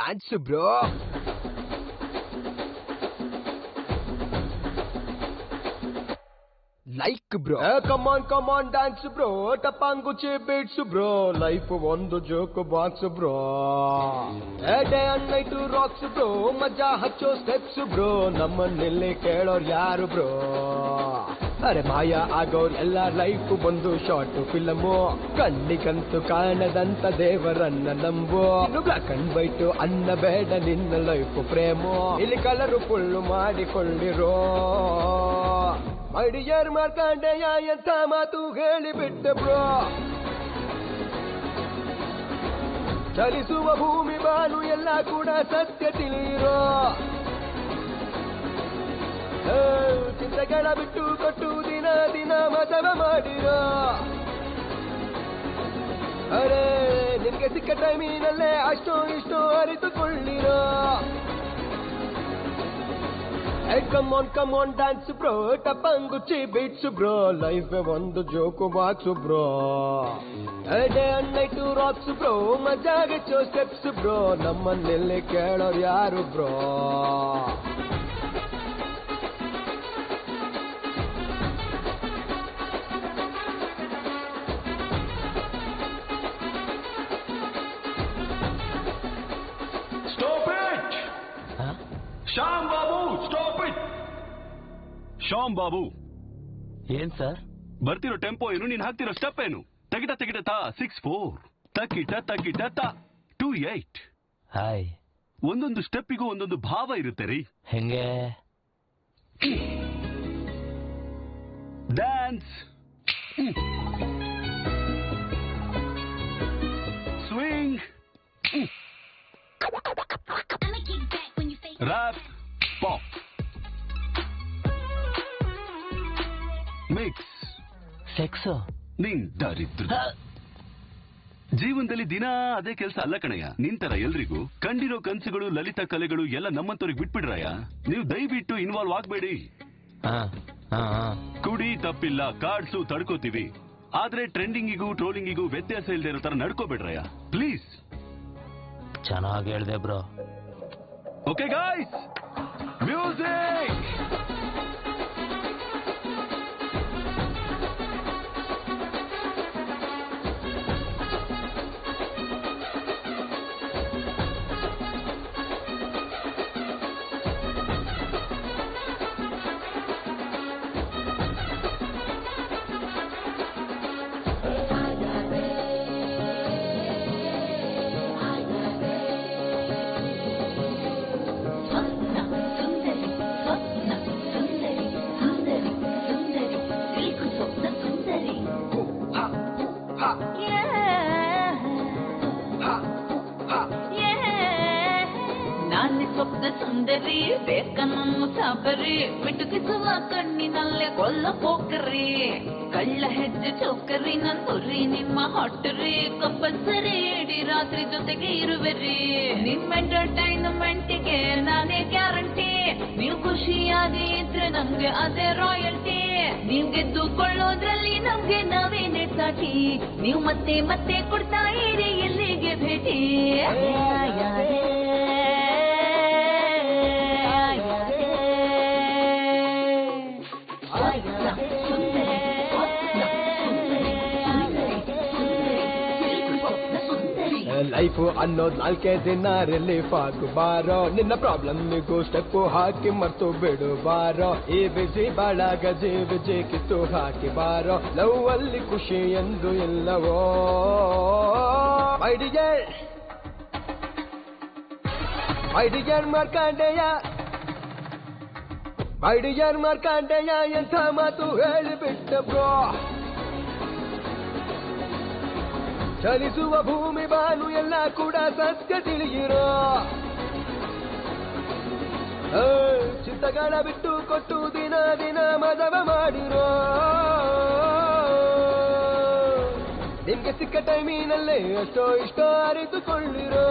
Dance bro. Like bro. Come on dance bro. ಟಪಾಂಗುಚಿ beats bro. Life ಒಂದು joke box bro. Day and night rocks bro. ಮಜಾ ಹಚ್ಚೋ steps bro. ನಮ್ಮನ್ನೆಲ್ಲಿ ಕೇಳೋರ್ ಯಾರು bro. ಅರೆ ಮಾಯ ಆಗೋರ್ ಎಲ್ಲ ಲೈಫ್ ಒಂದು ಶಾರ್ಟ್ ಫಿಲ್ಮು. ಕಣ್ಣಿಗಂತೂ ಕಾಣದಂತ ದೇವರನ್ನ ನಂಬು. ಬ್ಲಾಕ್ ಅಂಡ್ ವೈಟ್ ಅನ್ನ ಬೇಡ ನಿನ್ನ ಲೈಫ್ ಪ್ರೇಮು. ಇಲ್ಲಿ ಕಲರು ಫುಲ್ ಮಾಡಿಕೊಂಡಿರೋ. ಮೈಡಿಯರ್ ಮಾರ್ಕಂಡೆಯ ಎಂಥ ಮಾತು ಹೇಳಿಬಿಟ್ಟೆ ಬ್ರೋ. ಚಲಿಸುವ ಭೂಮಿ ಬಾನು ಎಲ್ಲ ಕೂಡ ಸತ್ಯ ತಿಳಿರೋ. ಚಿಂತೆಗಳ ಬಿಟ್ಟು ಕೊಟ್ಟು ದಿನ ದಿನ ಮತವ ಮಾಡಿರೋ. ಅರೆ ನಿಮ್ಗೆ ಸಿಕ್ಕ ಟೈಮಿನಲ್ಲೇ ಅಷ್ಟೋ ಇಷ್ಟೋ ಅರಿತುಕೊಳ್ಳಿರೋ. Come on dance bro. ಟಪಾಂಗುಚಿ ಬೀಟ್ಸ್ ಬ್ರೋ. ಲೈಫ್ ಒಂದು joke box bro. Day and night rocks bro. ಮಜಾಗೆ ಚೋ ಸ್ಟೆಪ್ಸ್ ಬ್ರೋ. ನಮ್ಮನ್ನೆಲ್ಲಿ ಕೇಳೋರು ಯಾರು bro. Shyam Babu stop it. Shyam Babu ಏನ್ ಸರ್ ಬರ್ತಿರೋ ಟೆಂಪೋ ಏನು, ನೀನ್ ಹಾಕ್ತಿರೋ ಸ್ಟೆಪ್ ಏನು? ತಗಿಟ ತಗಿಟ ತಾ 6-4 ತಕಿಟ ತಕಿಟ ತಾ 2-8. ಹಾಯ್. ಒಂದೊಂದು ಸ್ಟೆಪ್ಪಿಗೂ ಒಂದೊಂದು ಭಾವ ಇರುತ್ತೆ ರೀ. ಹೆಂಗೆ? Dance, swing, rap, pop, mix, sex. ನಿನ್ ದರಿದ್ರ. ಜೀವನದಲ್ಲಿ ದಿನ ಅದೇ ಕೆಲಸ ಅಲ್ಲ ಕಣಯ್ಯ. ನಿಂತರ ಎಲ್ರಿಗೂ ಕಂಡಿರೋ ಕನ್ಸುಗಳು, ಲಲಿತ ಕಲೆಗಳು ಎಲ್ಲ ನಮ್ಮಂತವ್ರಿಗೆ ಬಿಟ್ಬಿಡ್ರಯ್ಯ. ನೀವು ದಯವಿಟ್ಟು ಇನ್ವಾಲ್ವ್ ಆಗ್ಬೇಡಿ. ಕುಡಿ ತಪ್ಪಿಲ್ಲ, ಕಾರ್ಡ್ಸು ತಡ್ಕೋತೀವಿ. ಆದ್ರೆ ಟ್ರೆಂಡಿಂಗಿಗೂ ಟ್ರೋಲಿಂಗಿಗೂ ವ್ಯತ್ಯಾಸ ಇಲ್ದೇ ಇರೋ ತರ ನಡ್ಕೋಬೇಡ್ರಯ್ಯ ಪ್ಲೀಸ್. ಚೆನ್ನಾಗಿ ಹೇಳ್ದೆ ಬ್ರೋ. Okay guys, music. ಸುಂದರಿ ಬೇಕನ್ನ ಮುಸಾಬರಿ, ಮಿಟುಕಿಸುವ ಕಣ್ಣಿನಲ್ಲೇ ಕೊಲ್ಲ ಪೋಕರಿ, ಕಳ್ಳ ಹೆಜ್ಜೆ ಚೌಕರಿ ನಂದುರಿ ನಿಮ್ಮ ಹೊಟ್ಟರಿ. ಕಂಪಲ್ಸರಿ ಇಡೀ ರಾತ್ರಿ ಜೊತೆಗೆ ಇರುವೆರಿ. ನಿಮ್ ಎಂಟರ್ಟೈನ್ಮೆಂಟಿಗೆ ನಾನೇ ಗ್ಯಾರಂಟಿ. ನೀವು ಖುಷಿಯಾಗಿ ಇದ್ರೆ ನಮ್ಗೆ ಅದೇ ರಾಯಲ್ಟಿ. ನೀವ್ ಗೆದ್ದುಕೊಳ್ಳೋದ್ರಲ್ಲಿ ನಮ್ಗೆ ನಾವೇನೆ ಸಾಟಿ. ನೀವು ಮತ್ತೆ ಮತ್ತೆ ಕೊಡ್ತಾ ಇರಿ ಎಲ್ಲಿಗೆ ಭೇಟಿ. ಲೈಫ್ ಅನ್ನೋದ್ 4 ದಿನ ರಿಲೀಫ್ ಆಗು ಬಾರೋ. ನಿನ್ನ ಪ್ರಾಬ್ಲಮ್ಮಿಗೂ ಸ್ಟೆಪ್ ಹಾಕಿ ಮರ್ತು ಬಿಡು ಬಾರೋ. ಈ ಬಿಸಿ ಬಾಳ ಗಜಿ ಬಿಜಿ ಕಿತ್ತು ಹಾಕಿ ಬಾರೋ. ಲವ್ ಅಲ್ಲಿ ಖುಷಿ ಎಂದು ಇಲ್ಲವೋ. ಮೈ ಡಿಯರ್ ಮಾರ್ಕಂಡೆಯ ಎಂಥ ಮಾತು ಹೇಳಿಬಿಟ್ಟ ಬ್ರೋ. ಚಲಿಸುವ ಭೂಮಿ ಬಾನು ಎಲ್ಲ ಕೂಡ ಸತ್ಯ ತಿಳಿಯಿರೋ. ಚಿಂತಗಳ ಬಿಟ್ಟು ಕೊಟ್ಟು ದಿನ ದಿನ ಮದವ ಮಾಡಿರೋ. ನಿಮ್ಗೆ ಸಿಕ್ಕ ಟೈಮಿನಲ್ಲೇ ಅಷ್ಟೋ ಇಷ್ಟೋ ಅರಿತುಕೊಳ್ಳಿರೋ.